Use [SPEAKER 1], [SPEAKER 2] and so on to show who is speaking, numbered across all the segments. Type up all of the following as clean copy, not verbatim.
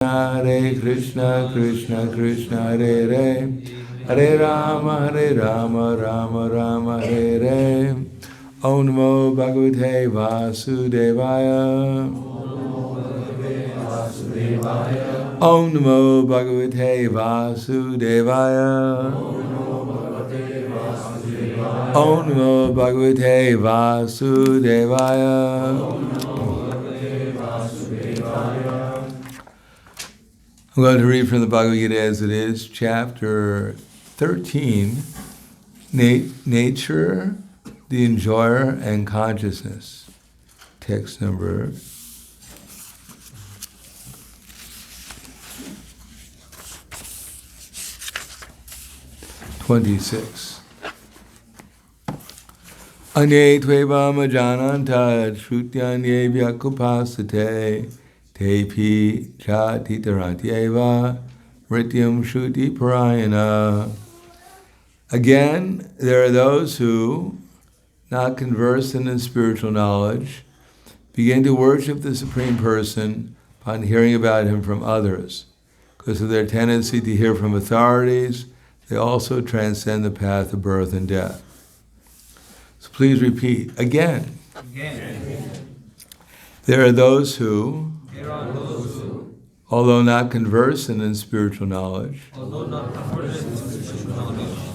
[SPEAKER 1] Hare Krishna, Krishna Krishna, Hare Hare, Hare Rama, Rama Rama, Hare Hare. Om Namo Bhagavate Vasudevaya. Om Namo Bhagavate Vasudevaya. Om Namo Bhagavate Vasudevaya. I'm going to read from the Bhagavad Gita as it is, chapter 13, Nature, the Enjoyer, and Consciousness. Text number 26. Anye tvevam ajananta shrutyanye vyakupasate tepi chatitarantyeva mrityam shruti parayana. Again, there are those who, not conversant in spiritual knowledge, begin to worship the Supreme Person upon hearing about him from others. Because of their tendency to hear from authorities, they also transcend the path of birth and death. So please repeat. Again. There are those who, although not conversant in spiritual knowledge,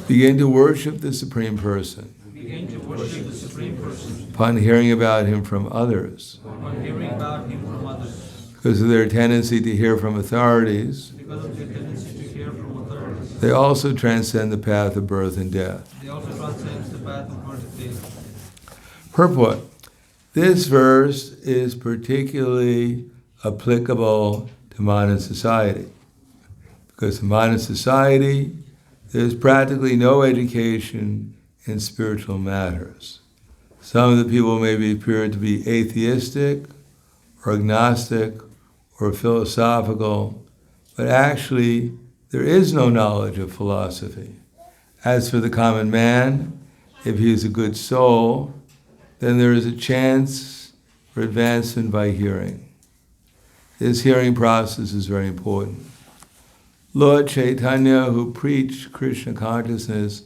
[SPEAKER 1] begin to worship the Supreme Person upon hearing about him from others. Because of their tendency to hear from authorities, they also transcend the path of birth and death. Purport. This verse is particularly applicable to modern society. Because in modern society, there's practically no education in spiritual matters. Some of the people may appear to be atheistic, or agnostic, or philosophical, but actually there is no knowledge of philosophy. As for the common man, if he is a good soul, then there is a chance for advancement by hearing. This hearing process is very important. Lord Chaitanya, who preached Krishna consciousness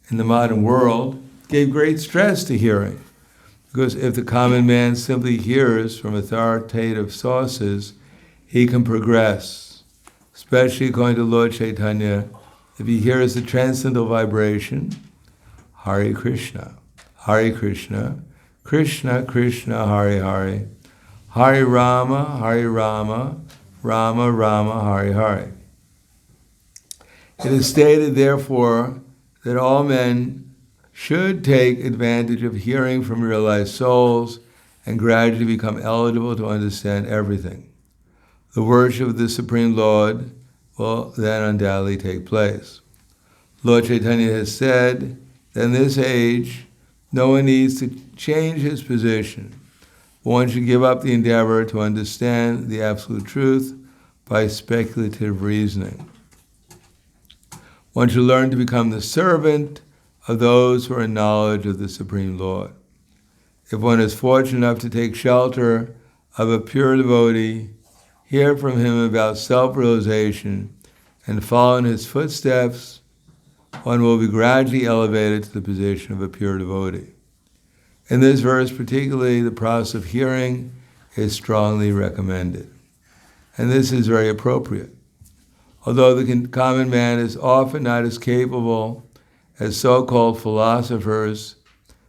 [SPEAKER 1] in the modern world, gave great stress to hearing. Because if the common man simply hears from authoritative sources, he can progress. Especially according to Lord Chaitanya, if he hears the transcendental vibration, Hare Krishna, Krishna Krishna, Hare Hare, Hare Rama, Rama Rama, Hare Hare. It is stated, therefore, that all men should take advantage of hearing from realized souls and gradually become eligible to understand everything. The worship of the Supreme Lord will then undoubtedly take place. Lord Chaitanya has said that in this age, no one needs to change his position. One should give up the endeavor to understand the absolute truth by speculative reasoning. One should learn to become the servant of those who are in knowledge of the Supreme Lord. If one is fortunate enough to take shelter of a pure devotee, hear from him about self-realization, and follow in his footsteps, one will be gradually elevated to the position of a pure devotee. In this verse particularly, the process of hearing is strongly recommended. And this is very appropriate. Although the common man is often not as capable as so-called philosophers,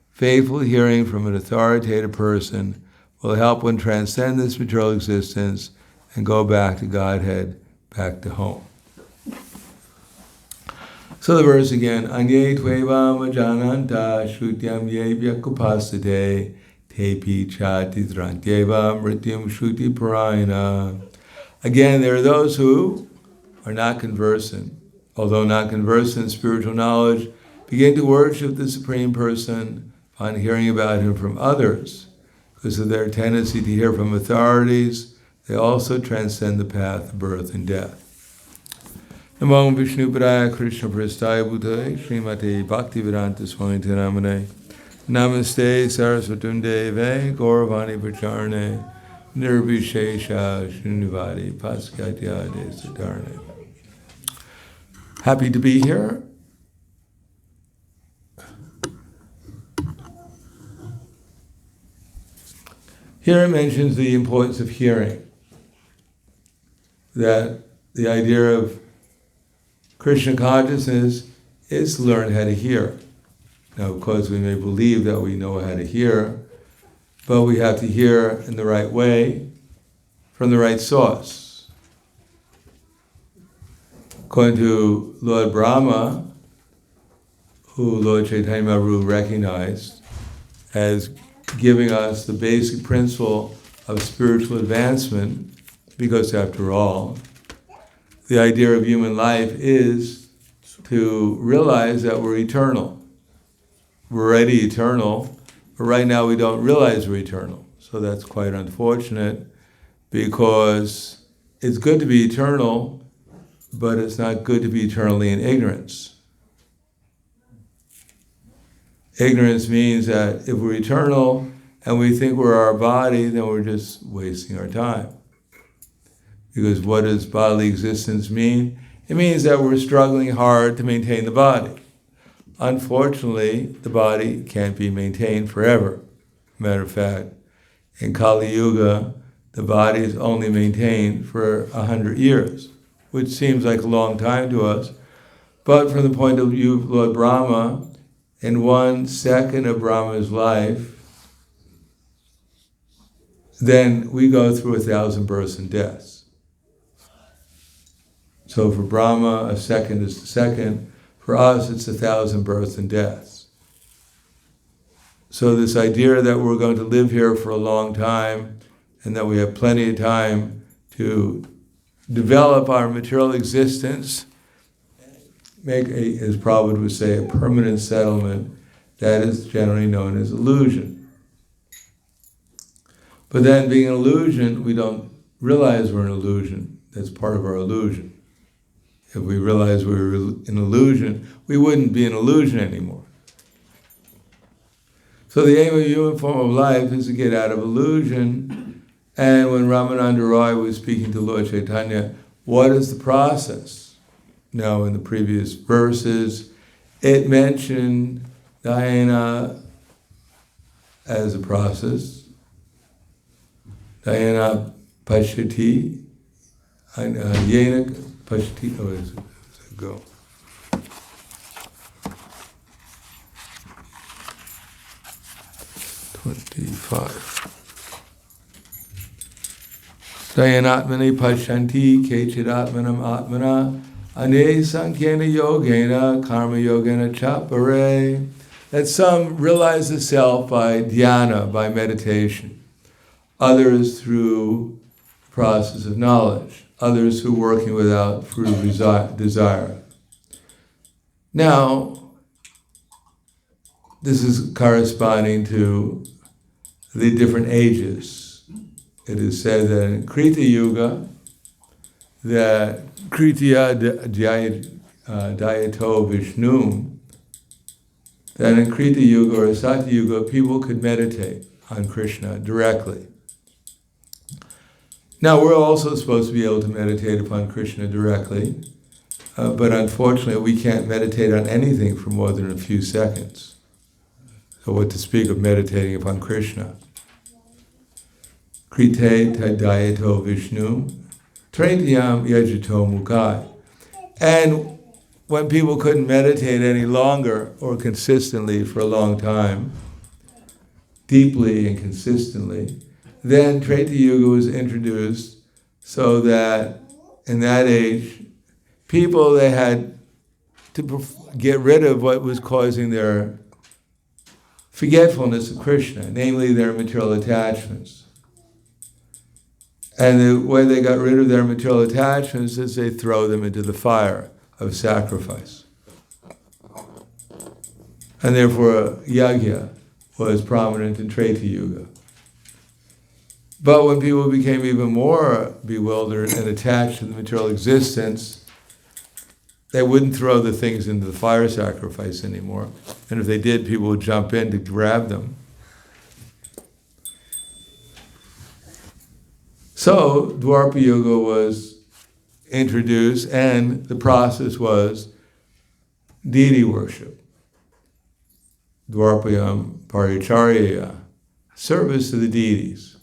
[SPEAKER 1] faithful hearing from an authoritative person will help one transcend this material existence and go back to Godhead, back to home. So the verse again, Anye tvevam ajananta shrutyam ye vyakupasate tepi chatitrantyeva mrityam shruti parayana. Again, there are those who are not conversant, although not conversant in spiritual knowledge, begin to worship the Supreme Person upon hearing about him from others. Because of their tendency to hear from authorities, they also transcend the path of birth and death. Namo Vishnu Padaya Krishna Prastaya Bhutale Srimate Bhaktivedanta Swami Namane Namaste Saraswatunde Ve Gauravani Pacharne Nirvishesha Shrunivadi Paskatya Desadarne. Happy to be here. Here it mentions the importance of hearing. That the idea of Krishna consciousness is to learn how to hear. Now, of course, we may believe that we know how to hear, but we have to hear in the right way, from the right source. According to Lord Brahma, who Lord Chaitanya Maharaj recognized as giving us the basic principle of spiritual advancement, because after all, the idea of human life is to realize that we're eternal. We're already eternal, but right now we don't realize we're eternal. So that's quite unfortunate, because it's good to be eternal, but it's not good to be eternally in ignorance. Ignorance means that if we're eternal and we think we're our body, then we're just wasting our time. Because what does bodily existence mean? It means that we're struggling hard to maintain the body. Unfortunately, the body can't be maintained forever. Matter of fact, in Kali Yuga, the body is only maintained for 100 years, which seems like a long time to us. But from the point of view of Lord Brahma, in 1 second of Brahma's life, then we go through 1,000 births and deaths. So for Brahma, a second is a second. For us, it's 1,000 births and deaths. So this idea that we're going to live here for a long time and that we have plenty of time to develop our material existence, make a, as Prabhupada would say, a permanent settlement, that is generally known as illusion. But then being an illusion, we don't realize we're an illusion. That's part of our illusion. If we realized we were an illusion, we wouldn't be an illusion anymore. So the aim of human form of life is to get out of illusion. And when Ramananda Roy was speaking to Lord Chaitanya, what is the process? Now, in the previous verses, it mentioned dhyana as a process. Dhyana pashyati, yena pashyati, oh, where's it go? Dayanatmani pashyanti kechidatmanam atmana ane sankhena yogena karma yogena chapare. That some realize the self by dhyana, by meditation. Others through the process of knowledge. Others who are working without fruit of desire. Now, this is corresponding to the different ages. It is said that in Krita Yuga, that Kritiya Dayato Vishnu, that in Krita Yuga or Satya Yuga, people could meditate on Krishna directly. Now, we're also supposed to be able to meditate upon Krishna directly, but unfortunately, we can't meditate on anything for more than a few seconds. So what to speak of meditating upon Krishna? Krite tadayato Vishnu, Traitiyam yajito mukai. And when people couldn't meditate any longer or consistently for a long time, deeply and consistently, then Treta Yuga was introduced so that in that age, people, they had to get rid of what was causing their forgetfulness of Krishna, namely their material attachments. And the way they got rid of their material attachments is they throw them into the fire of sacrifice. And therefore, yajna was prominent in Treta Yuga. But when people became even more bewildered and attached to the material existence, they wouldn't throw the things into the fire sacrifice anymore. And if they did, people would jump in to grab them. So Dwapara Yuga was introduced, and the process was deity worship. Dwarpayam Paricharya, service to the deities.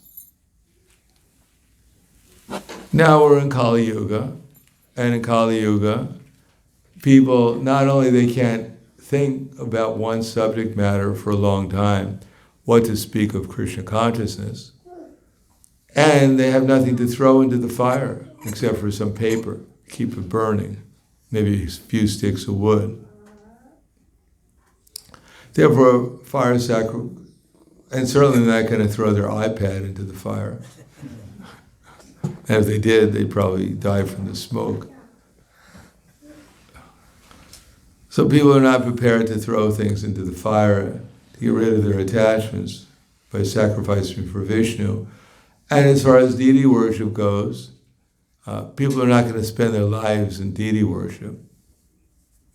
[SPEAKER 1] Now we're in Kali Yuga, and in Kali Yuga, people, not only they can't think about one subject matter for a long time, what to speak of Krishna consciousness, and they have nothing to throw into the fire except for some paper, keep it burning, maybe a few sticks of wood. Therefore, fire sacrifice, and certainly they're not going to throw their iPad into the fire. And if they did, they'd probably die from the smoke. So people are not prepared to throw things into the fire to get rid of their attachments by sacrificing for Vishnu. And as far as deity worship goes, people are not going to spend their lives in deity worship,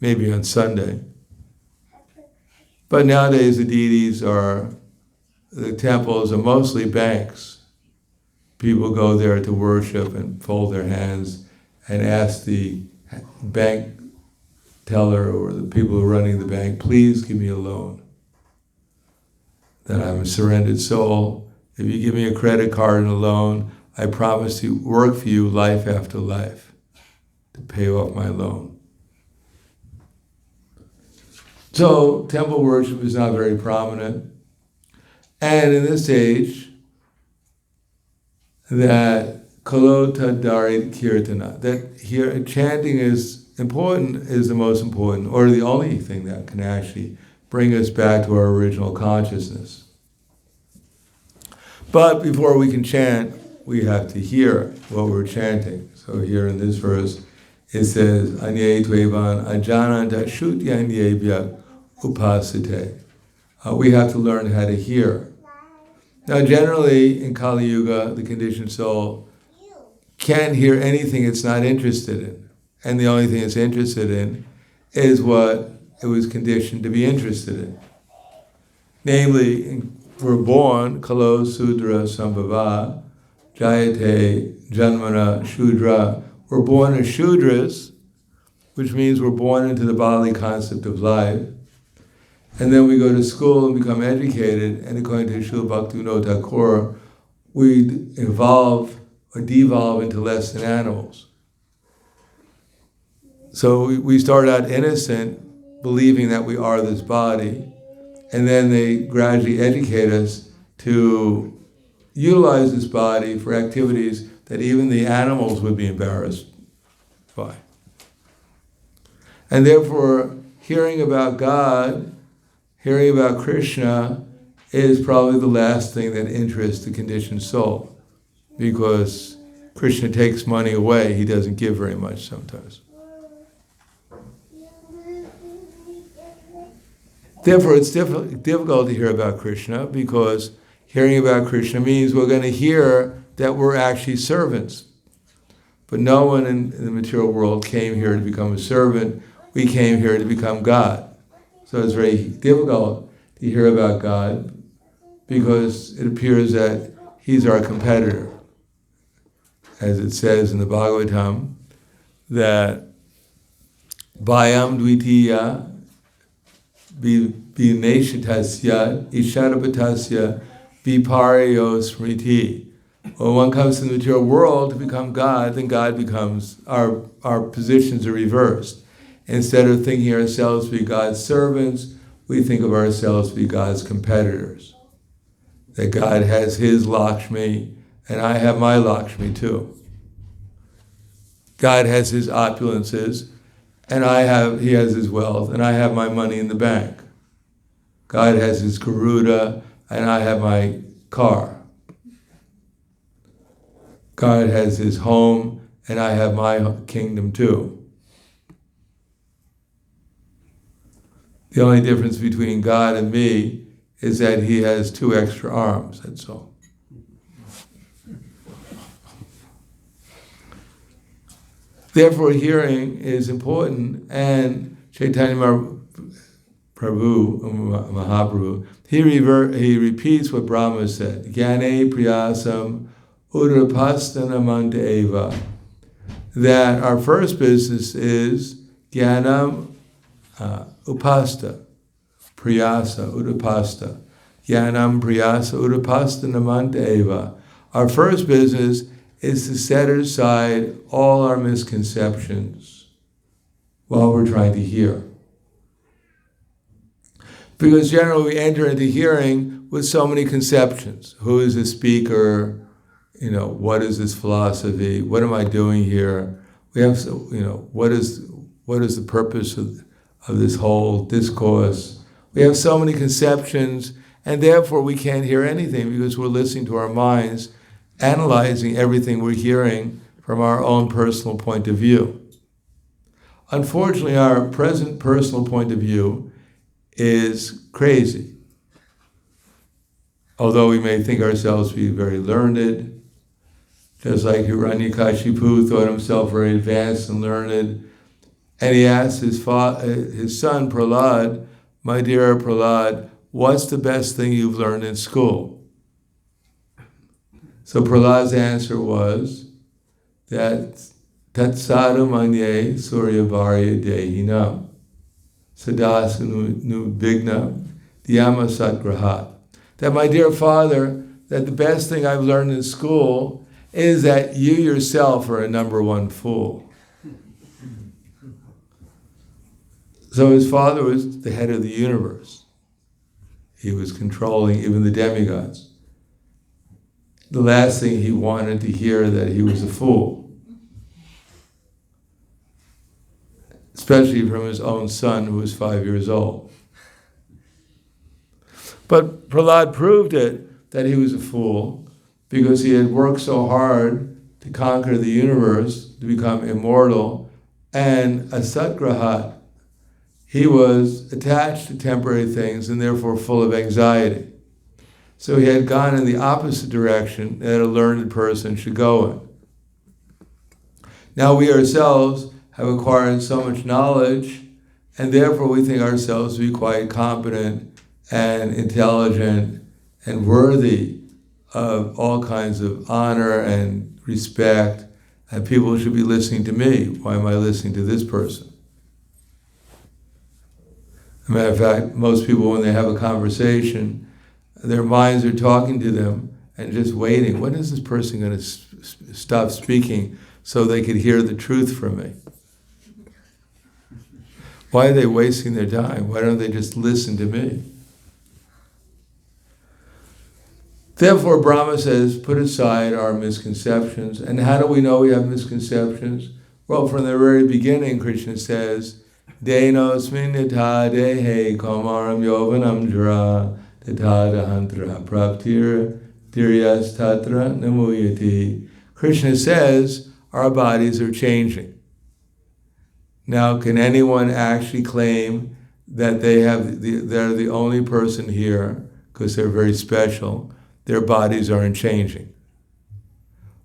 [SPEAKER 1] maybe on Sunday. But nowadays the temples are mostly banks. People go there to worship and fold their hands and ask the bank teller or the people who are running the bank, please give me a loan. That I'm a surrendered soul. If you give me a credit card and a loan, I promise to work for you life after life to pay off my loan. So temple worship is not very prominent. And in this age, that kalota dari kirtana, that here chanting is important, is the most important, or the only thing that can actually bring us back to our original consciousness. But before we can chant, we have to hear what we're chanting. So here in this verse, it says, Anye Twevan Ajananta Shutyanyebhya Upasite. We have to learn how to hear. Now generally in Kali Yuga, the conditioned soul can't hear anything it's not interested in. And the only thing it's interested in is what it was conditioned to be interested in. Namely, we're born, Kalo Sudra Sambhava, Jayate Janmana Shudra. We're born as Shudras, which means we're born into the bodily concept of life. And then we go to school and become educated, and according to Srila Bhaktivinoda Thakur, we evolve or devolve into less than animals. So we start out innocent, believing that we are this body, and then they gradually educate us to utilize this body for activities that even the animals would be embarrassed by. And therefore, hearing about God, hearing about Krishna is probably the last thing that interests the conditioned soul, because Krishna takes money away. He doesn't give very much sometimes. Therefore, it's difficult to hear about Krishna, because hearing about Krishna means we're going to hear that we're actually servants. But no one in the material world came here to become a servant. We came here to become God. So it's very difficult to hear about God, because it appears that He's our competitor. As it says in the Bhagavatam, that Bhayam Dvitiya Vineshatasya Isharapatasya Viparyo Smriti. When one comes to the material world to become God, then God becomes, our positions are reversed. Instead of thinking ourselves to be God's servants, we think of ourselves to be God's competitors. That God has His Lakshmi, and I have my Lakshmi too. God has His opulences, and He has His wealth, and I have my money in the bank. God has His Garuda, and I have my car. God has His home, and I have my kingdom too. The only difference between God and me is that He has 2 extra arms, that's all. Therefore, hearing is important, and Chaitanya Mahaprabhu, he repeats what Brahma said, Jnane priyasam Udapasthanamanta eva. That our first business is Jnanam upasta, priyasa, udapasta. Jnanam priyasa udapasthanamanta eva. Our first business is to set aside all our misconceptions while we're trying to hear. Because generally we enter into hearing with so many conceptions. Who is the speaker? What is this philosophy? What am I doing here? We have, what is the purpose of this whole discourse? We have so many conceptions, and therefore we can't hear anything because we're listening to our minds, analyzing everything we're hearing from our own personal point of view. Unfortunately, our present personal point of view is crazy. Although we may think ourselves to be very learned, just like Hiranyakashipu thought himself very advanced and learned, and he asked his son Prahlad, "My dear Prahlad, what's the best thing you've learned in school?" So Prahlad's answer was that Tatsada manye suryavarya dehinam sadasanu bigna dhyama satgrahat. That, my dear father, that the best thing I've learned in school is that you yourself are a number one fool. So his father was the head of the universe. He was controlling even the demigods. The last thing he wanted to hear that he was a fool. Especially from his own son who was 5 years old. But Prahlad proved it that he was a fool because he had worked so hard to conquer the universe, to become immortal, and a satgrahat. He was attached to temporary things and therefore full of anxiety. So he had gone in the opposite direction that a learned person should go in. Now we ourselves have acquired so much knowledge, and therefore we think ourselves to be quite competent and intelligent and worthy of all kinds of honor and respect, and people should be listening to me. Why am I listening to this person? As a matter of fact, most people, when they have a conversation, their minds are talking to them and just waiting. When is this person going to stop speaking so they could hear the truth from me? Why are they wasting their time? Why don't they just listen to me? Therefore, Brahma says, put aside our misconceptions. And how do we know we have misconceptions? Well, from the very beginning, Krishna says, Denosmin yatha dehe kaumaram yovanam jara tatha hantra praptir diryas tatra namuyati. Krishna says, our bodies are changing. Now, can anyone actually claim that they're the only person here, because they're very special, their bodies aren't changing?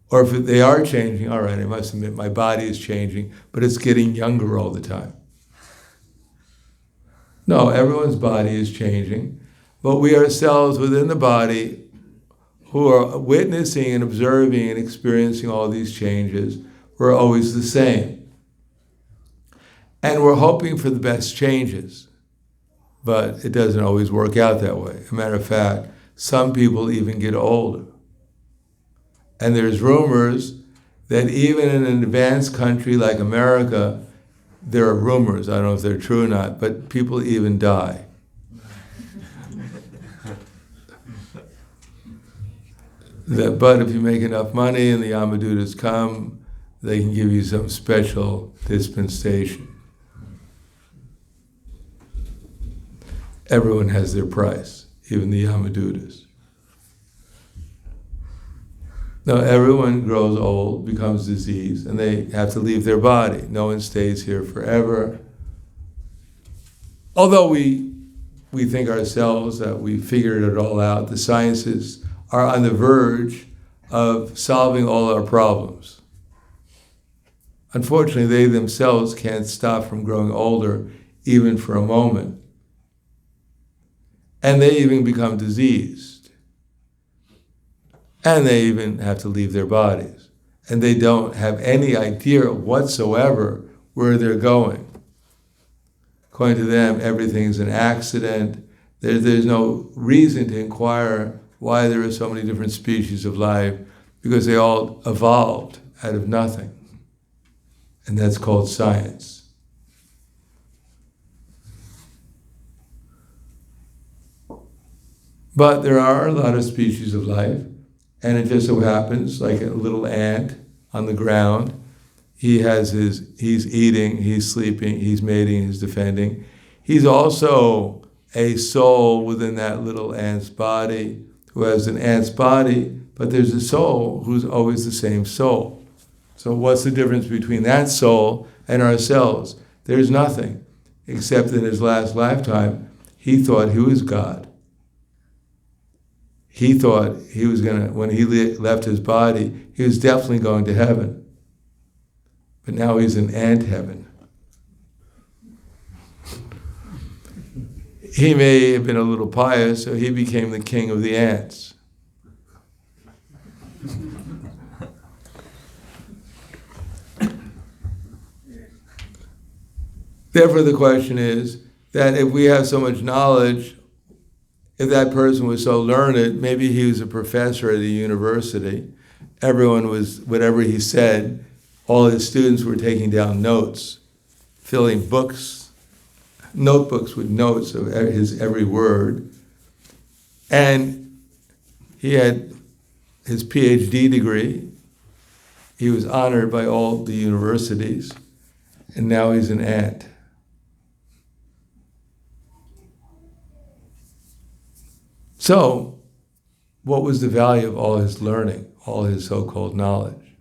[SPEAKER 1] Or if they are changing, all right, I must admit my body is changing, but it's getting younger all the time. No, everyone's body is changing, but we ourselves within the body who are witnessing and observing and experiencing all these changes, we're always the same. And we're hoping for the best changes, but it doesn't always work out that way. As a matter of fact, some people even get older. And there's rumors that even in an advanced country like America, there are rumors, I don't know if they're true or not, but people even die. But if you make enough money and the Yamadutas come, they can give you some special dispensation. Everyone has their price, even the Yamadutas. Now, everyone grows old, becomes diseased, and they have to leave their body. No one stays here forever. Although we think ourselves that we figured it all out, the sciences are on the verge of solving all our problems. Unfortunately, they themselves can't stop from growing older, even for a moment. And they even become diseased. And they even have to leave their bodies. And they don't have any idea whatsoever where they're going. According to them, everything's an accident. There's no reason to inquire why there are so many different species of life, because they all evolved out of nothing. And that's called science. But there are a lot of species of life, and it just so happens, like a little ant on the ground, he's eating, he's sleeping, he's mating, he's defending. He's also a soul within that little ant's body, who has an ant's body, but there's a soul who's always the same soul. So what's the difference between that soul and ourselves? There's nothing, except in his last lifetime, he thought he was God. He thought he was when he left his body, he was definitely going to heaven. But now he's in ant heaven. He may have been a little pious, so he became the king of the ants. Therefore, the question is that if we have so much knowledge, if that person was so learned, maybe he was a professor at a university, everyone was, whatever he said, all his students were taking down notes, filling notebooks with notes of his every word. And he had his PhD degree. He was honored by all the universities, and now he's an ant. So, what was the value of all his learning, all his so-called knowledge?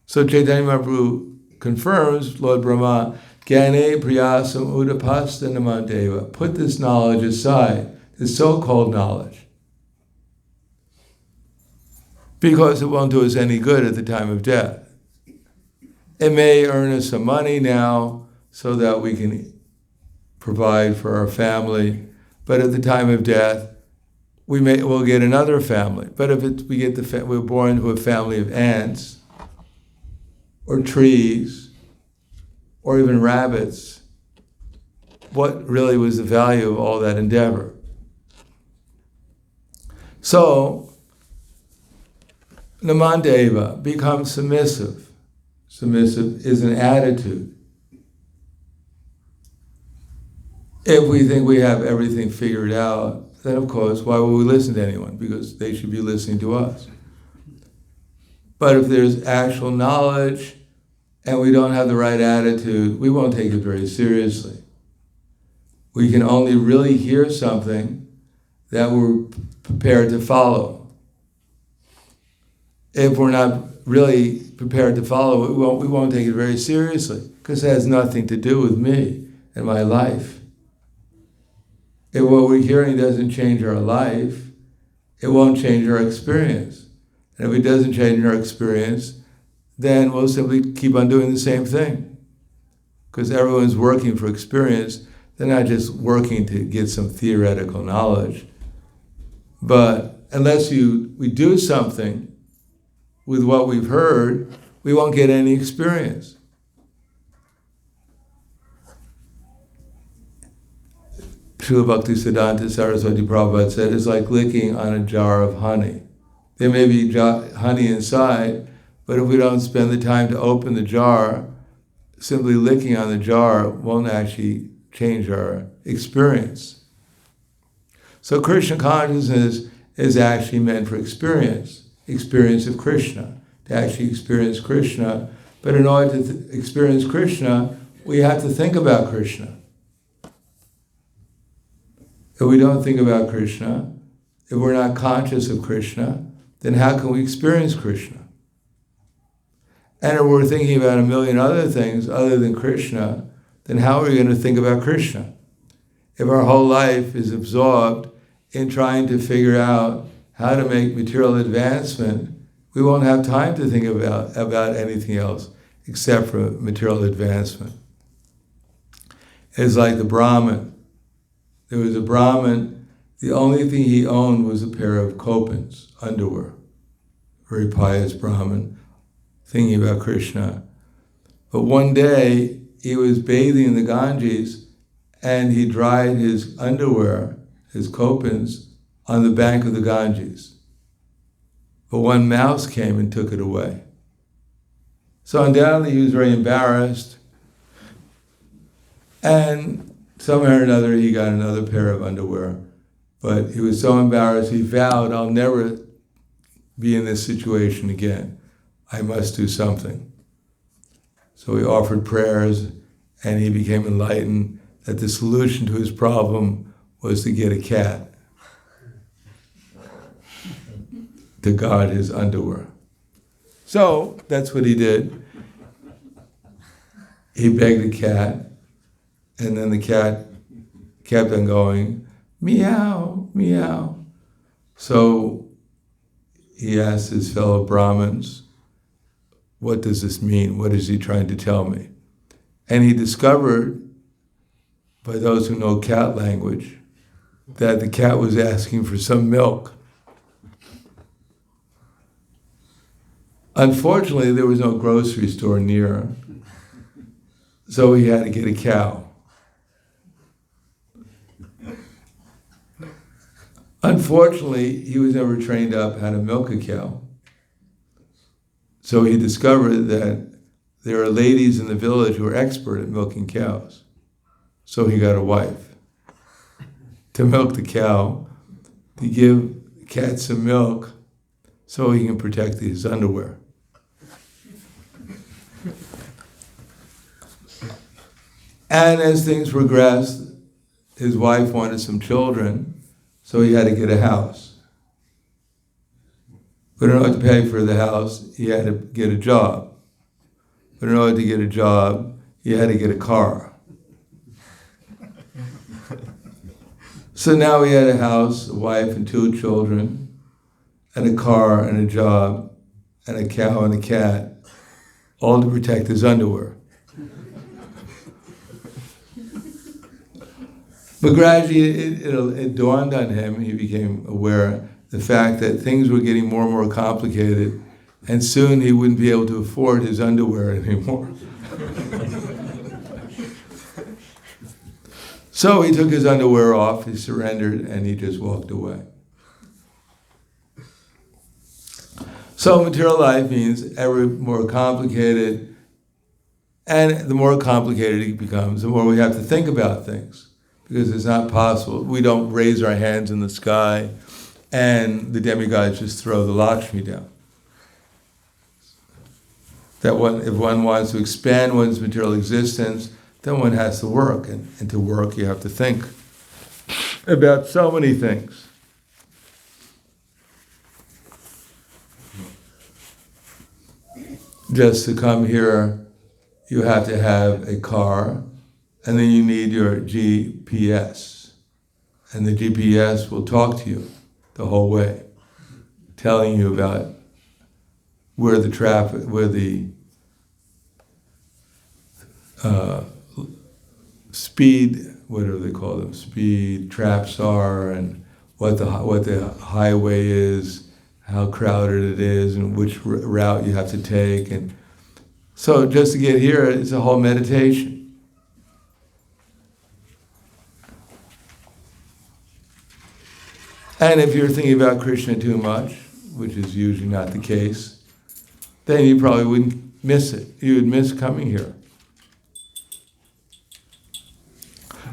[SPEAKER 1] So Chaitanya Mahaprabhu confirms, Lord Brahma, Gyane priyasam udapasta namandeva. Put this knowledge aside, this so-called knowledge, because it won't do us any good at the time of death. It may earn us some money now so that we can provide for our family, but at the time of death, we'll get another family. But if we're born into a family of ants, or trees, or even rabbits, what really was the value of all that endeavor? So, Namandeva, become submissive. Submissive is an attitude. If we think we have everything figured out, then of course, why would we listen to anyone? Because they should be listening to us. But if there's actual knowledge and we don't have the right attitude, we won't take it very seriously. We can only really hear something that we're prepared to follow. If we're not really prepared to follow it, we won't take it very seriously, because it has nothing to do with me and my life. If what we're hearing doesn't change our life, it won't change our experience. And if it doesn't change our experience, then we'll simply keep on doing the same thing. Because everyone's working for experience. They're not just working to get some theoretical knowledge. But unless we do something with what we've heard, we won't get any experience. Srila Bhaktisiddhanta Saraswati Prabhupada said, it's like licking on a jar of honey. There may be honey inside, but if we don't spend the time to open the jar, simply licking on the jar won't actually change our experience. So Krishna consciousness is actually meant for experience of Krishna, to actually experience Krishna. But in order to experience Krishna, we have to think about Krishna. If we don't think about Krishna, if we're not conscious of Krishna, then how can we experience Krishna? And if we're thinking about a million other things other than Krishna, then how are we going to think about Krishna? If our whole life is absorbed in trying to figure out how to make material advancement, we won't have time to think about anything else except for material advancement. It's like the Brahmin. There was a Brahmin, the only thing he owned was a pair of kopans, underwear. very pious Brahmin, thinking about Krishna. But one day, he was bathing in the Ganges, and he dried his underwear, his kopins, on the bank of the Ganges. But one mouse came and took it away. So undoubtedly he was very embarrassed, and somehow or another he got another pair of underwear. But he was so embarrassed, he vowed, I'll never be in this situation again. I must do something. So he offered prayers, and he became enlightened that the solution to his problem was to get a cat to guard his underwear. So that's what he did. He begged a cat, and then the cat kept on going, meow, meow. So he asked his fellow Brahmins, what does this mean? What is he trying to tell me? And he discovered, by those who know cat language, that the cat was asking for some milk. Unfortunately, there was no grocery store near, so he had to get a cow. Unfortunately, he was never trained up how to milk a cow. So he discovered that there are ladies in the village who are expert at milking cows. So he got a wife to milk the cow, to give the cat some milk so he can protect his underwear. And as things progressed, his wife wanted some children, so he had to get a house. But in order to pay for the house, he had to get a job. But in order to get a job, he had to get a car. So now he had a house, a wife, and 2 children, and a car, and a job, and a cow, and a cat, all to protect his underwear. But gradually, it dawned on him, he became aware, the fact that things were getting more and more complicated, and soon he wouldn't be able to afford his underwear anymore. So he took his underwear off, he surrendered, and he just walked away. So material life means ever more complicated, and the more complicated it becomes, the more we have to think about things, because it's not possible. We don't raise our hands in the sky, and the demigods just throw the Lakshmi down. If one wants to expand one's material existence, then one has to work. And to work, you have to think about so many things. Just to come here, you have to have a car, and then you need your GPS. And the GPS will talk to you the whole way, telling you about where the traffic, where the speed, what do they call them? Speed traps are, and what the highway is, how crowded it is, and which route you have to take. And so just to get here, it's a whole meditation. And if you're thinking about Krishna too much, which is usually not the case, then you probably wouldn't miss it. You would miss coming here.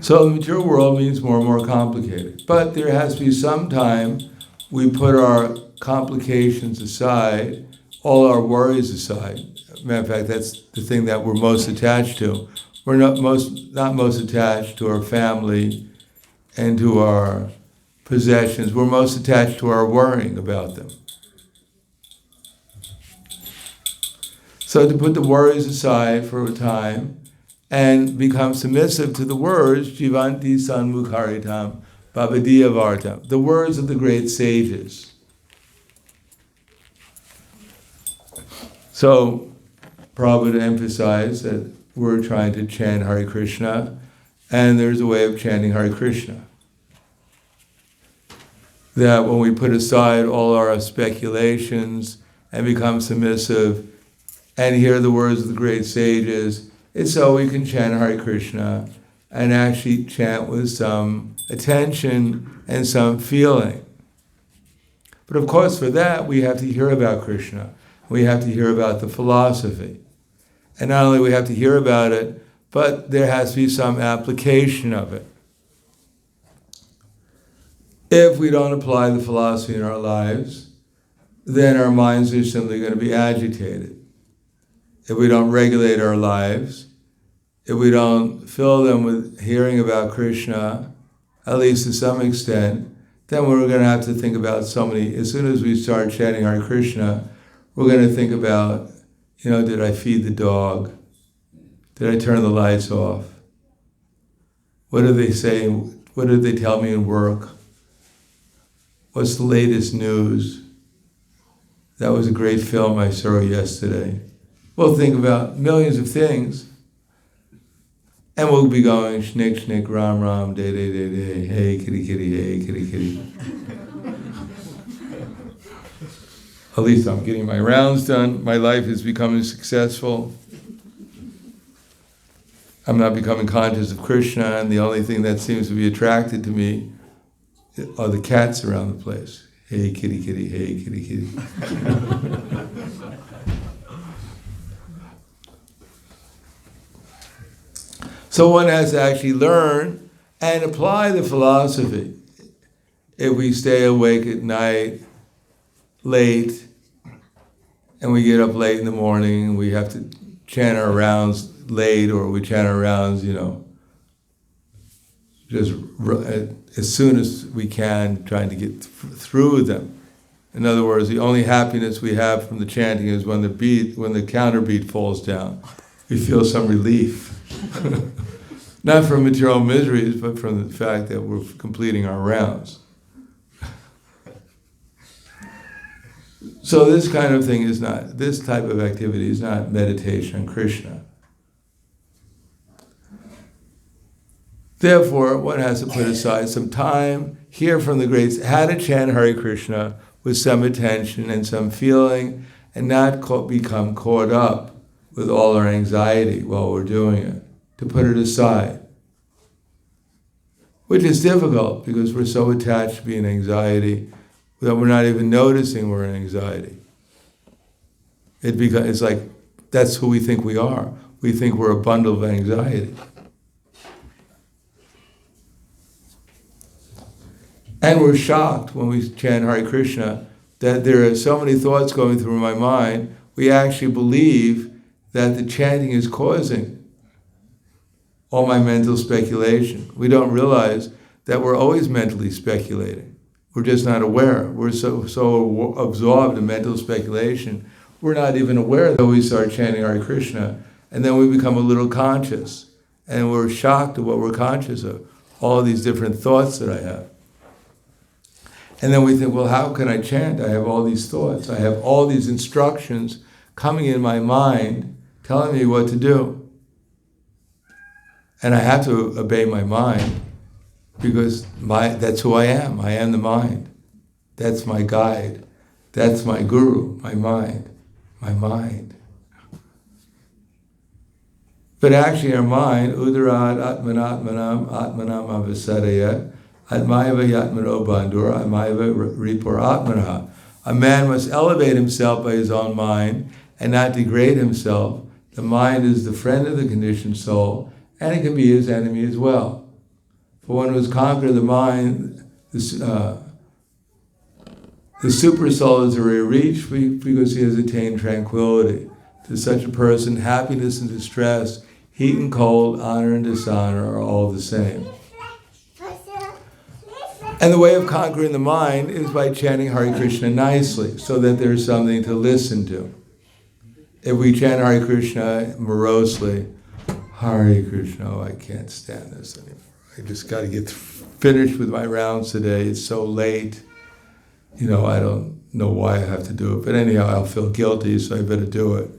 [SPEAKER 1] So the material world means more and more complicated. But there has to be some time we put our complications aside, all our worries aside. Matter of fact, that's the thing that we're most attached to. We're not most attached to our family and to our possessions. We're most attached to our worrying about them. So to put the worries aside for a time and become submissive to the words, Jivanti Sanmukharitam Bhavadiya Vartam, the words of the great sages. So Prabhupada emphasized that we're trying to chant Hare Krishna, and there's a way of chanting Hare Krishna. That when we put aside all our speculations and become submissive and hear the words of the great sages. It's so we can chant Hare Krishna and actually chant with some attention and some feeling. But of course, for that, we have to hear about Krishna. We have to hear about the philosophy. And not only we have to hear about it, but there has to be some application of it. If we don't apply the philosophy in our lives, then our minds are simply going to be agitated. If we don't regulate our lives, if we don't fill them with hearing about Krishna, at least to some extent, then we're going to have to think about so many. As soon as we start chanting Hare Krishna, we're going to think about, did I feed the dog? Did I turn the lights off? What do they say? What did they tell me in work? What's the latest news? That was a great film I saw yesterday. We'll think about millions of things. And we'll be going, shnick, shnick, ram, ram, day, day, day, day, hey, kitty, kitty, hey, kitty, kitty. At least I'm getting my rounds done. My life is becoming successful. I'm not becoming conscious of Krishna, and the only thing that seems to be attracted to me are the cats around the place. Hey, kitty, kitty, hey, kitty, kitty. So one has to actually learn and apply the philosophy. If we stay awake at night, late, and we get up late in the morning, we have to chant our rounds late, or we chant our rounds, just as soon as we can, trying to get through them. In other words, the only happiness we have from the chanting is when the counter beat falls down. We feel some relief. Not from material miseries, but from the fact that we're completing our rounds. So this kind of thing this type of activity is not meditation on Krishna. Therefore, one has to put aside some time, hear from the greats how to chant Hare Krishna with some attention and some feeling, and not become caught up with all our anxiety while we're doing it. To put it aside, which is difficult because we're so attached to being anxiety that we're not even noticing we're in anxiety. It's like that's who we think we are. We think we're a bundle of anxiety. And we're shocked when we chant Hare Krishna that there are so many thoughts going through my mind, we actually believe that the chanting is causing all my mental speculation. We don't realize that we're always mentally speculating. We're just not aware. We're so absorbed in mental speculation, we're not even aware that we start chanting Hare Krishna, and then we become a little conscious, and we're shocked at what we're conscious of, all of these different thoughts that I have. And then we think, well, how can I chant? I have all these thoughts. I have all these instructions coming in my mind, telling me what to do. And I have to obey my mind because that's who I am. I am the mind. That's my guide. That's my guru, my mind. My mind. But actually our mind, udarad atmanatmanam atmanam avasaraya, atmayava yatmano bandura, atmayava ripur atmana. A man must elevate himself by his own mind and not degrade himself. The mind is the friend of the conditioned soul, and it can be his enemy as well. For one who has conquered the mind, the super soul is already reached because he has attained tranquility. To such a person, happiness and distress, heat and cold, honor and dishonor are all the same. And the way of conquering the mind is by chanting Hare Krishna nicely, so that there's something to listen to. If we chant Hare Krishna morosely, Hare Krishna, I can't stand this anymore. I just got to get finished with my rounds today. It's so late. I don't know why I have to do it. But anyhow, I'll feel guilty, so I better do it.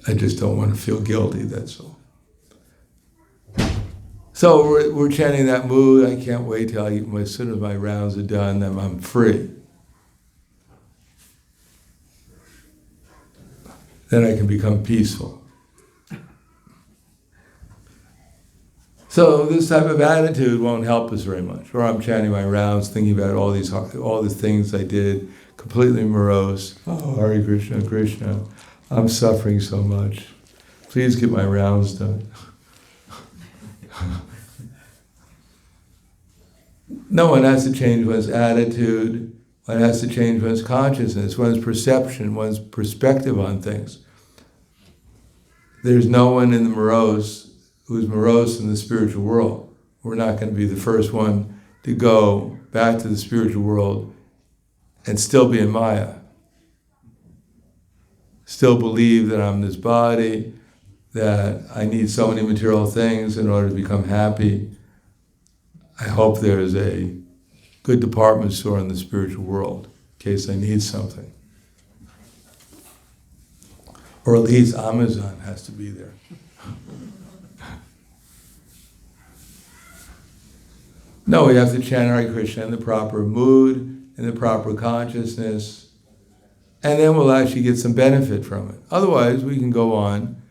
[SPEAKER 1] I just don't want to feel guilty, that's all. So we're chanting that mood. I can't wait till as soon as my rounds are done, then I'm free. Then I can become peaceful. So this type of attitude won't help us very much. Or I'm chanting my rounds, thinking about all the things I did, completely morose. Oh, Hare Krishna, Krishna, I'm suffering so much. Please get my rounds done. No, one has to change one's attitude. One has to change one's consciousness, one's perception, one's perspective on things. There's no one in the morose who's morose in the spiritual world. We're not going to be the first one to go back to the spiritual world and still be in Maya. Still believe that I'm this body, that I need so many material things in order to become happy. I hope there's a good department store in the spiritual world in case I need something. Or at least Amazon has to be there. No, we have to chant Hare Krishna in the proper mood, in the proper consciousness, and then we'll actually get some benefit from it. Otherwise, we can go on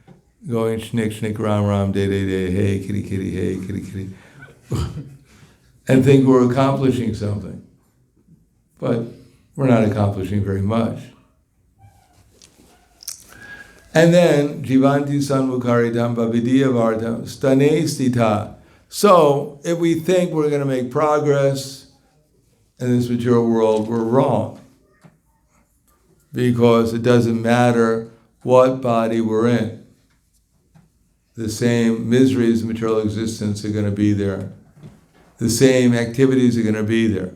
[SPEAKER 1] going shnick, shnick, ram, ram, day, day, day, hey, kitty, kitty, hey, kitty, kitty, and think we're accomplishing something. But we're not accomplishing very much. And then, jivanti sanmukharidam bhavidya vardam stane stita. So, if we think we're going to make progress in this material world, we're wrong. Because it doesn't matter what body we're in. The same miseries of material existence are going to be there. The same activities are going to be there.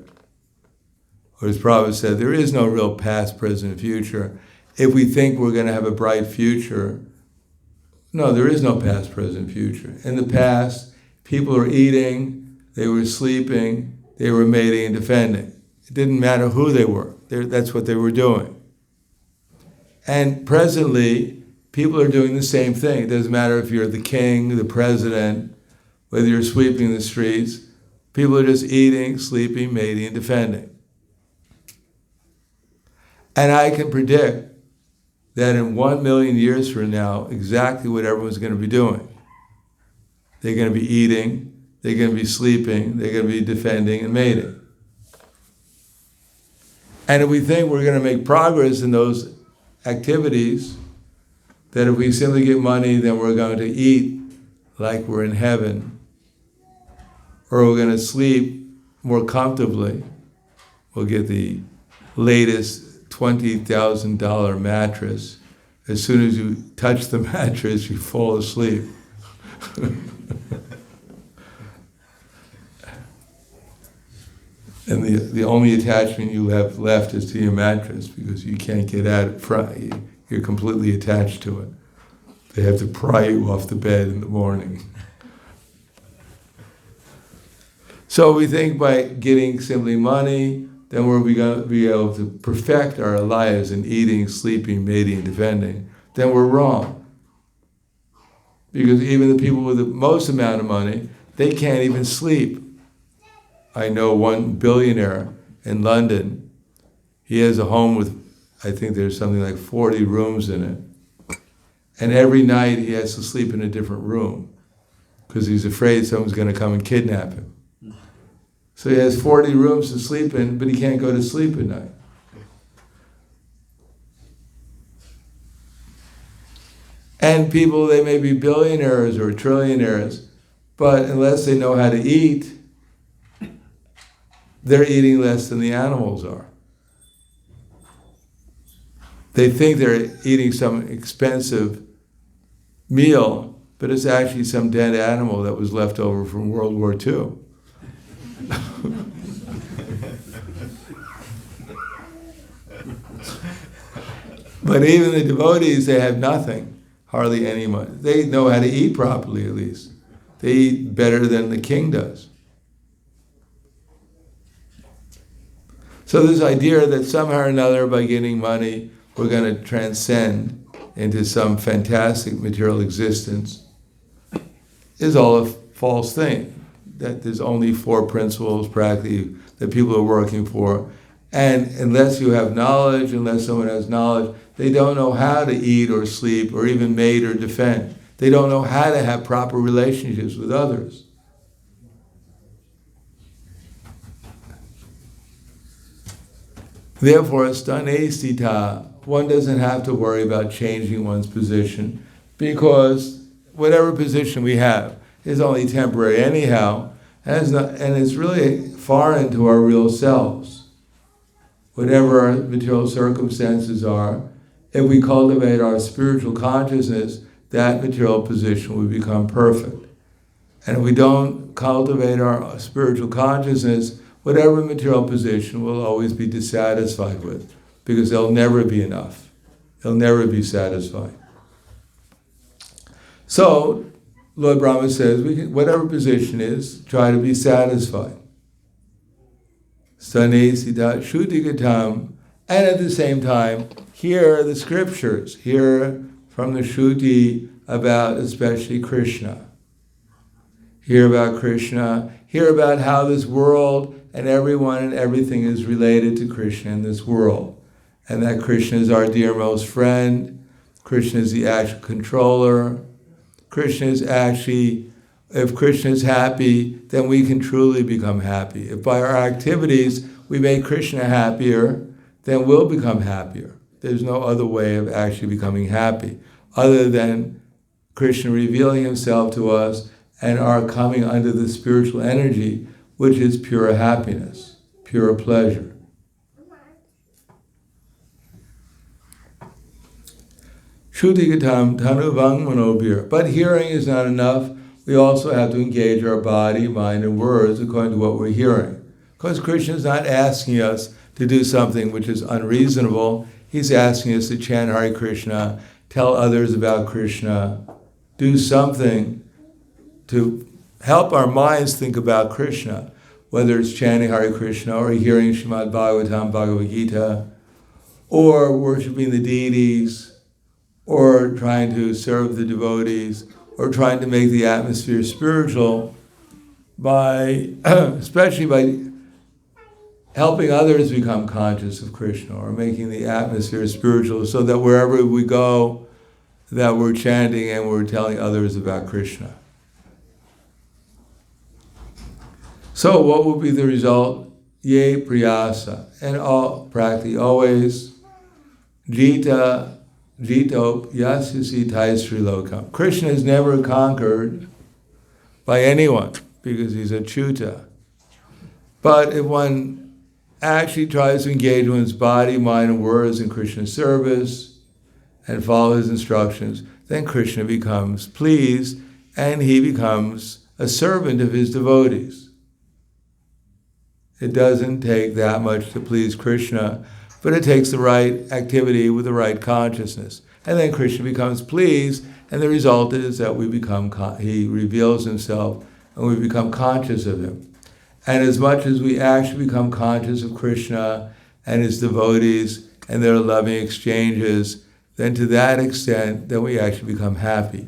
[SPEAKER 1] Or as Prabhupada said, there is no real past, present, future. If we think we're going to have a bright future, no, there is no past, present, future. In the past, people were eating, they were sleeping, they were mating and defending. It didn't matter who they were. That's what they were doing. And presently, people are doing the same thing. It doesn't matter if you're the king, the president, whether you're sweeping the streets. People are just eating, sleeping, mating, and defending. And I can predict that in 1 million years from now, exactly what everyone's going to be doing. They're going to be eating, they're going to be sleeping, they're going to be defending and mating. And if we think we're going to make progress in those activities, that if we simply get money, then we're going to eat like we're in heaven, or we're going to sleep more comfortably. We'll get the latest $20,000 mattress. As soon as you touch the mattress, you fall asleep. And the only attachment you have left is to your mattress because you can't get out of front. You're completely attached to it. They have to pry you off the bed in the morning. So we think by getting simply money, then we're going to be able to perfect our lives in eating, sleeping, mating, and defending. Then we're wrong. Because even the people with the most amount of money, they can't even sleep. I know one billionaire in London. He has a home with, I think there's something like 40 rooms in it. And every night he has to sleep in a different room because he's afraid someone's going to come and kidnap him. So he has 40 rooms to sleep in, but he can't go to sleep at night. And people, they may be billionaires or trillionaires, but unless they know how to eat, they're eating less than the animals are. They think they're eating some expensive meal, but it's actually some dead animal that was left over from World War II. But even the devotees, they have nothing, hardly any money. They know how to eat properly, at least. They eat better than the king does. So this idea that somehow or another, by getting money, we're going to transcend into some fantastic material existence is all a false thing, that there's only 4 principles practically that people are working for. And unless you have knowledge, unless someone has knowledge, they don't know how to eat or sleep or even mate or defend. They don't know how to have proper relationships with others. Therefore, stane sita, one doesn't have to worry about changing one's position, because whatever position we have is only temporary anyhow, and it's really foreign to our real selves. Whatever our material circumstances are, if we cultivate our spiritual consciousness, that material position will become perfect. And if we don't cultivate our spiritual consciousness, whatever material position we'll always be dissatisfied with, because there'll never be enough. They'll never be satisfied. So, Lord Brahma says, whatever position is, try to be satisfied. Stane sita shuddhigatam, and at the same time, hear the scriptures, hear from the Shruti about especially Krishna. Hear about Krishna, hear about how this world and everyone and everything is related to Krishna in this world. And that Krishna is our dearmost friend, Krishna is the actual controller, Krishna is actually, if Krishna is happy, then we can truly become happy. If by our activities we make Krishna happier, then we'll become happier. There's no other way of actually becoming happy, other than Krishna revealing himself to us and our coming under the spiritual energy, which is pure happiness, pure pleasure. Shuddhigatam tanuvang manobhir. But hearing is not enough. We also have to engage our body, mind, and words according to what we're hearing. Because Krishna is not asking us to do something which is unreasonable. He's asking us to chant Hare Krishna, tell others about Krishna, do something to help our minds think about Krishna, whether it's chanting Hare Krishna or hearing Srimad Bhagavatam, Bhagavad Gita, or worshiping the deities, or trying to serve the devotees, or trying to make the atmosphere spiritual especially by helping others become conscious of Krishna, or making the atmosphere spiritual, so that wherever we go, that we're chanting and we're telling others about Krishna. So what will be the result? Ye priyasa, and practically always, jitop yasisi taisri lokam. Krishna is never conquered by anyone, because he's a chuta. But if one actually tries to engage one's body, mind, and words in Krishna's service and follow his instructions, then Krishna becomes pleased and he becomes a servant of his devotees. It doesn't take that much to please Krishna, but it takes the right activity with the right consciousness. And then Krishna becomes pleased, and the result is that he reveals himself and we become conscious of him. And as much as we actually become conscious of Krishna and his devotees and their loving exchanges, then to that extent, then we actually become happy.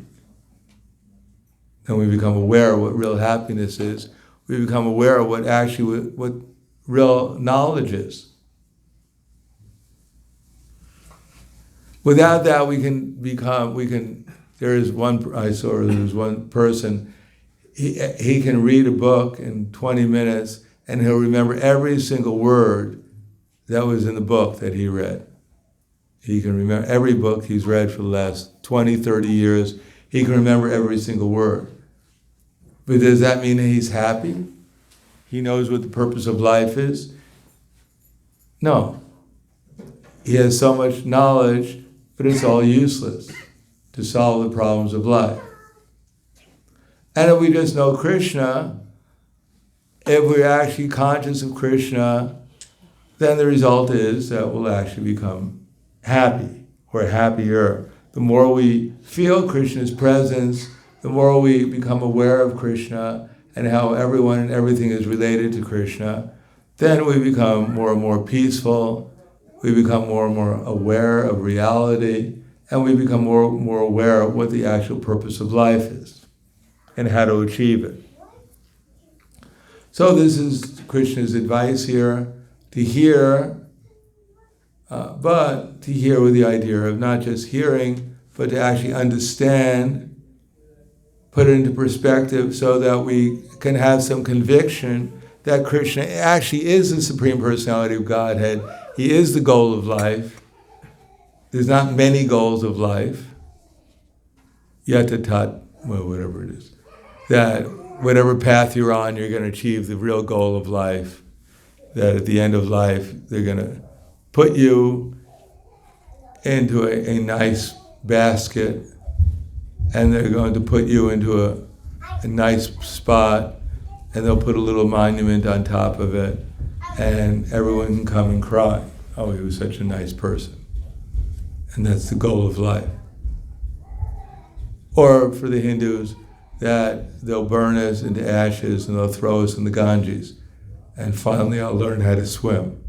[SPEAKER 1] Then we become aware of what real happiness is. We become aware of what real knowledge is. Without that, there was one person, he can read a book in 20 minutes and he'll remember every single word that was in the book that he read. He can remember every book he's read for the last 20, 30 years. He can remember every single word. But does that mean that he's happy? He knows what the purpose of life is? No. He has so much knowledge, but it's all useless to solve the problems of life. And if we just know Krishna, if we're actually conscious of Krishna, then the result is that we'll actually become happy, or happier. The more we feel Krishna's presence, the more we become aware of Krishna and how everyone and everything is related to Krishna, then we become more and more peaceful, we become more and more aware of reality, and we become more and more aware of what the actual purpose of life is. and how to achieve it. So this is Krishna's advice here, to hear, but to hear with the idea of not just hearing, but to actually understand, put it into perspective so that we can have some conviction that Krishna actually is the Supreme Personality of Godhead. He is the goal of life. There's not many goals of life. Yatatat, well, whatever it is. That whatever path you're on, you're going to achieve the real goal of life. That at the end of life, they're going to put you into a nice basket, and they're going to put you into a nice spot, and they'll put a little monument on top of it, and everyone can come and cry. Oh, he was such a nice person. And that's the goal of life. Or for the Hindus, that they'll burn us into ashes and they'll throw us in the Ganges, and finally I'll learn how to swim.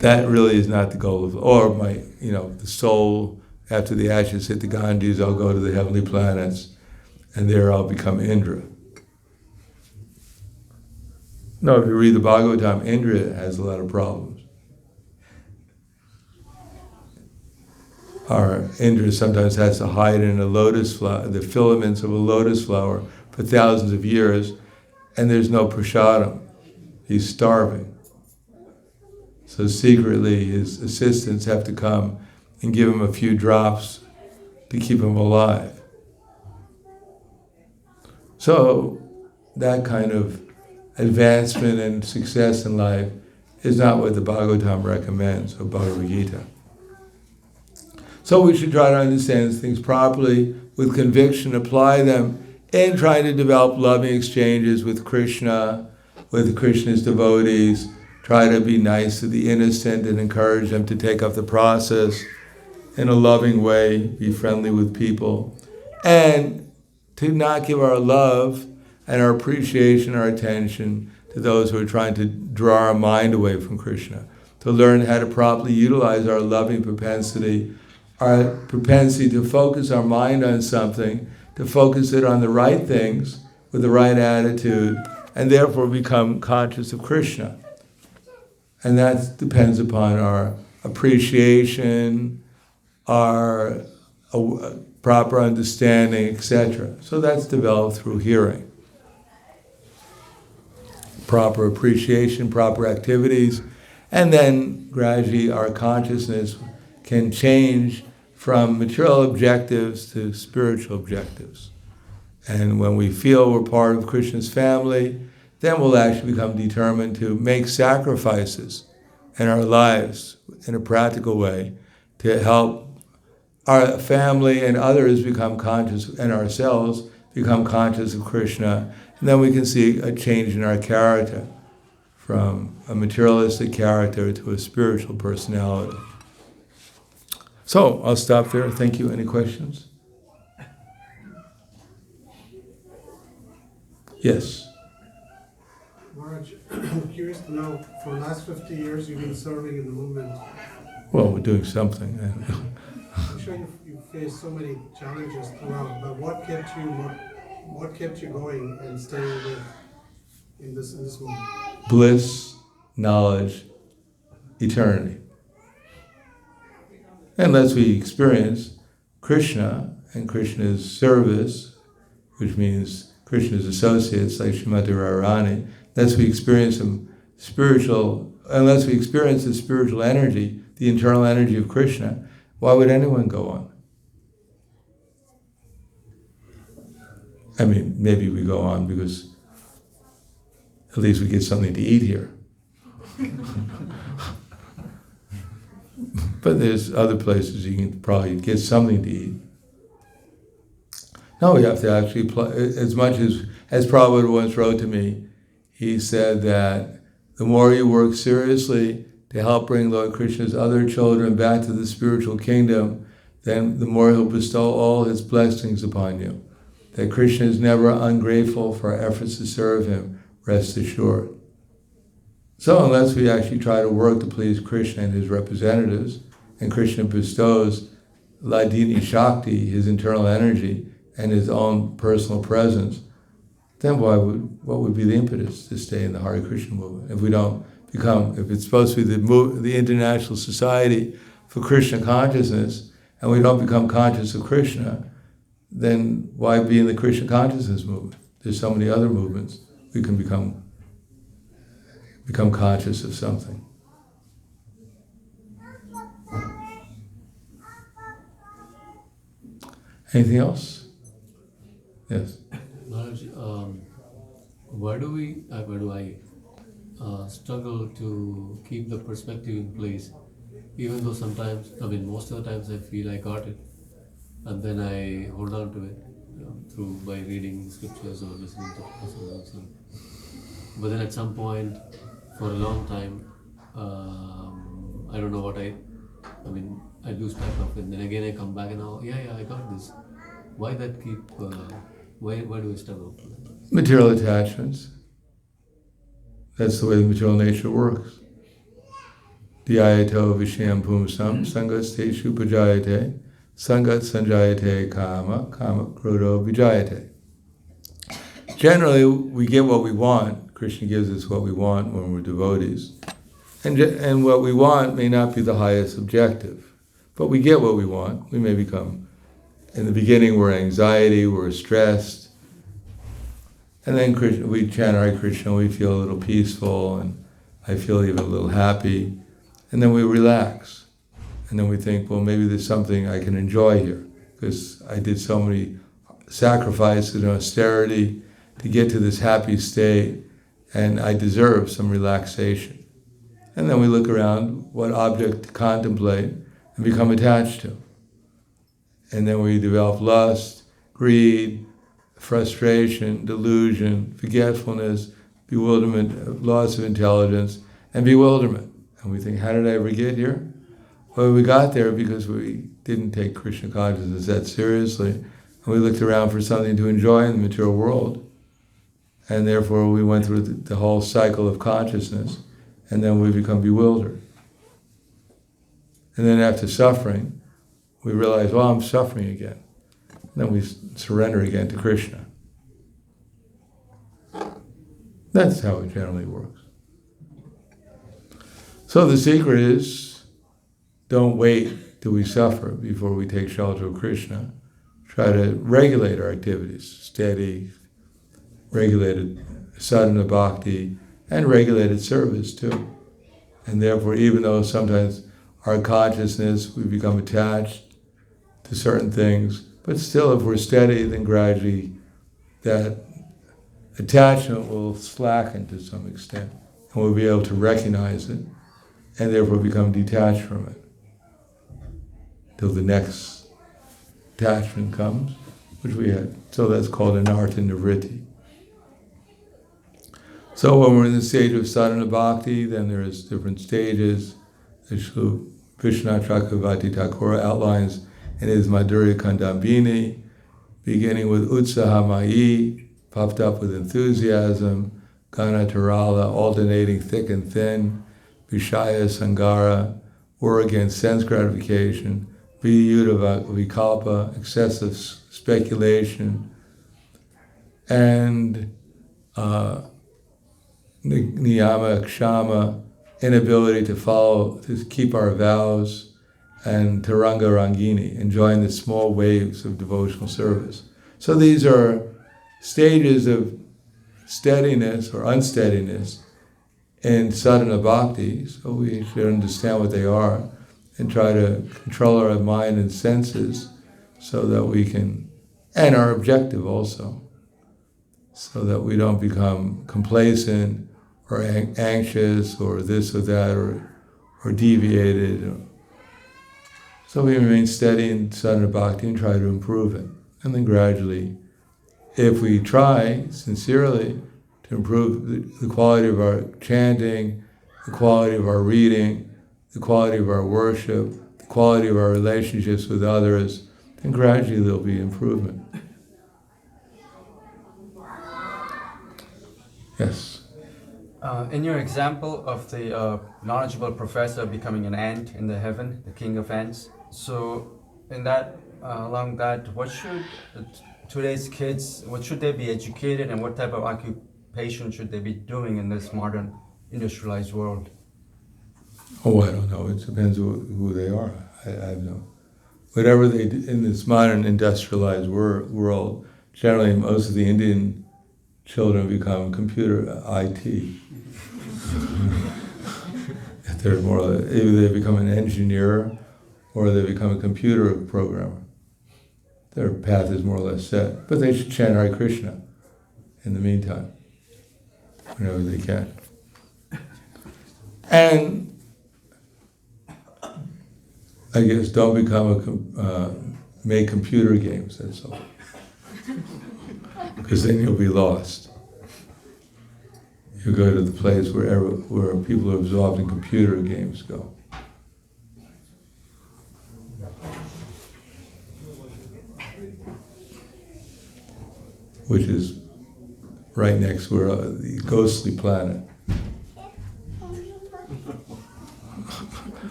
[SPEAKER 1] That really is not the goal of, or the soul, after the ashes hit the Ganges, I'll go to the heavenly planets, and there I'll become Indra. No, if you read the Bhagavatam, Indra has a lot of problems. Our Indra sometimes has to hide in a lotus flower, the filaments of a lotus flower, for thousands of years, and there's no prasadam. He's starving. So secretly, his assistants have to come and give him a few drops to keep him alive. So that kind of advancement and success in life is not what the Bhagavatam recommends, or Bhagavad Gita. So we should try to understand things properly, with conviction, apply them, and try to develop loving exchanges with Krishna, with Krishna's devotees, try to be nice to the innocent and encourage them to take up the process in a loving way, be friendly with people, and to not give our love and our appreciation, our attention to those who are trying to draw our mind away from Krishna, to learn how to properly utilize our loving propensity, our propensity to focus our mind on something, to focus it on the right things with the right attitude, and therefore become conscious of Krishna. And that depends upon our appreciation, our proper understanding, etc. So that's developed through hearing. Proper appreciation, proper activities, and then gradually our consciousness can change from material objectives to spiritual objectives. And when we feel we're part of Krishna's family, then we'll actually become determined to make sacrifices in our lives in a practical way to help our family and others become conscious, and ourselves become conscious of Krishna. And then we can see a change in our character from a materialistic character to a spiritual personality. So I'll stop there. Thank you. Any questions? Yes.
[SPEAKER 2] Maharaj, I'm curious to know, for the last 50 years you've been serving in the movement.
[SPEAKER 1] Well, we're doing something.
[SPEAKER 2] I'm sure you faced so many challenges throughout, but what kept you going and staying in this movement?
[SPEAKER 1] Bliss, knowledge, eternity. Unless we experience Krishna and Krishna's service, which means Krishna's associates like Srimati Radharani, unless we experience unless we experience the spiritual energy, the internal energy of Krishna, why would anyone go on? I mean, maybe we go on because at least we get something to eat here. But there's other places you can probably get something to eat. No, we have to actually as much as Prabhupada once wrote to me, he said that the more you work seriously to help bring Lord Krishna's other children back to the spiritual kingdom, then the more he'll bestow all his blessings upon you. That Krishna is never ungrateful for our efforts to serve him, rest assured. So unless we actually try to work to please Krishna and his representatives, and Krishna bestows Ladini Shakti, his internal energy, and his own personal presence, then what would be the impetus to stay in the Hare Krishna movement? If we don't become, if it's supposed to be the International Society for Krishna Consciousness, and we don't become conscious of Krishna, then why be in the Krishna Consciousness movement? There's so many other movements we can become conscious of something. Anything else? Yes.
[SPEAKER 3] Maharaj, why do I struggle to keep the perspective in place, even though sometimes, most of the times I feel I got it, and then I hold on to it through by reading scriptures or listening to persons. But then at some point, for a long time, I don't know what I lose track of it. Then again I come back and I got this. Why that keep? Why do I struggle?
[SPEAKER 1] Material attachments. That's the way the material nature works. Dhyayato vishayam pumsam sangateshu pajayate sangat sanjayate kama krodho vijayate. Generally, we get what we want. Krishna gives us what we want when we're devotees. And what we want may not be the highest objective, but we get what we want. We may become, in the beginning, we're anxiety, we're stressed, and then we chant Hare Krishna, we feel a little peaceful, and I feel even a little happy, and then we relax. And then we think, well, maybe there's something I can enjoy here, because I did so many sacrifices and austerity to get to this happy state, and I deserve some relaxation. And then we look around what object to contemplate and become attached to. And then we develop lust, greed, frustration, delusion, forgetfulness, bewilderment, loss of intelligence, and bewilderment. And we think, how did I ever get here? Well, we got there because we didn't take Krishna consciousness that seriously, and we looked around for something to enjoy in the material world. And therefore we went through the whole cycle of consciousness, and then we become bewildered. And then after suffering, we realize, well, I'm suffering again. And then we surrender again to Krishna. That's how it generally works. So the secret is, don't wait till we suffer before we take shelter of Krishna. Try to regulate our activities, steady, regulated sadhana bhakti, and regulated service too. And therefore, even though sometimes our consciousness, we become attached to certain things, but still if we're steady, then gradually that attachment will slacken to some extent, and we'll be able to recognize it, and therefore become detached from it, till the next attachment comes, which we had. So that's called anartha nivritti. So when we're in the stage of sadhana bhakti, then there's different stages. Vishnu Chakravarti Thakur outlines in his Madhurya Kandambini, beginning with Utsahamayi, puffed up with enthusiasm, Ganatarala, alternating thick and thin, Vishaya Sangara, war against sense gratification, Viyuddha Vikalpa, excessive speculation, and Niyama Kshama, inability to keep our vows, and Taranga Rangini, enjoying the small waves of devotional service. So these are stages of steadiness or unsteadiness in sadhana bhakti, so we should understand what they are and try to control our mind and senses so that we can, and our objective also, so that we don't become complacent or anxious or this or that or deviated. So we remain steady in sadhana bhakti and try to improve it. And then gradually, if we try sincerely to improve the quality of our chanting, the quality of our reading, the quality of our worship, the quality of our relationships with others, then gradually there'll be improvement. Yes.
[SPEAKER 4] In your example of the knowledgeable professor becoming an ant in the heaven, the king of ants, so along that, what should today's kids, what should they be educated and what type of occupation should they be doing in this modern industrialized world?
[SPEAKER 1] Oh, I don't know. It depends who they are. I have no. Whatever they do in this modern industrialized world, generally most of the Indian children become computer IT. They're more either they become an engineer or they become a computer programmer. Their path is more or less set, but they should chant Hare Krishna in the meantime, whenever they can. And I guess don't become make computer games, that's all. Because then you'll be lost. You go to the place where people who are absorbed in computer games go. Which is right next to the ghostly planet.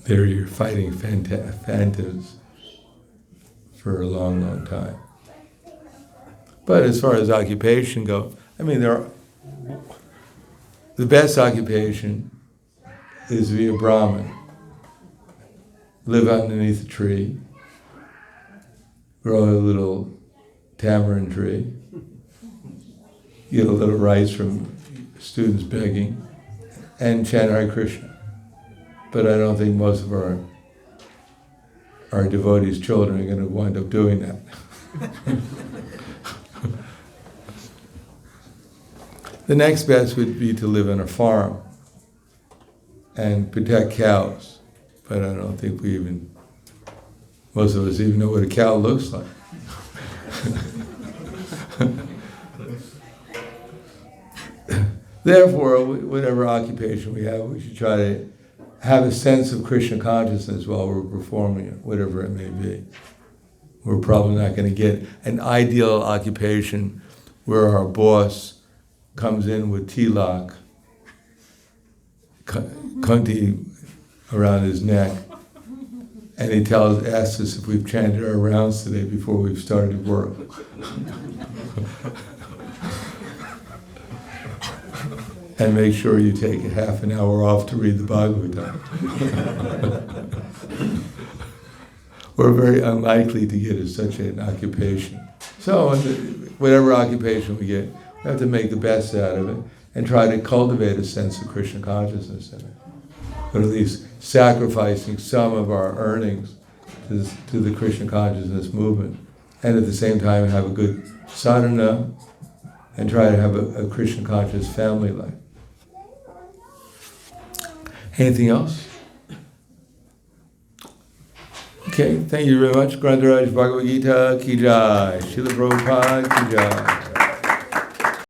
[SPEAKER 1] There you're fighting phantoms for a long, long time. But as far as occupation goes, I mean, the best occupation is to be a Brahmin. Live underneath a tree, grow a little tamarind tree, get a little rice from students begging, and chant Hare Krishna. But I don't think most of our devotees' children are going to wind up doing that. The next best would be to live on a farm and protect cows. But I don't think most of us even know what a cow looks like. Therefore, whatever occupation we have, we should try to have a sense of Krishna consciousness while we're performing it, whatever it may be. We're probably not going to get an ideal occupation where our boss comes in with tilak, kunti around his neck, and he asks us if we've chanted our rounds today before we've started work. And make sure you take a half an hour off to read the Bhagavad Gita. We're very unlikely to get such an occupation. So whatever occupation we get, we have to make the best out of it and try to cultivate a sense of Krishna consciousness in it. But at least sacrificing some of our earnings to the Krishna consciousness movement, and at the same time have a good sadhana and try to have a Krishna conscious family life. Anything else? Okay, thank you very much. Grantaraj Bhagavad Gita ki jai. Srila Prabhupada ki jai.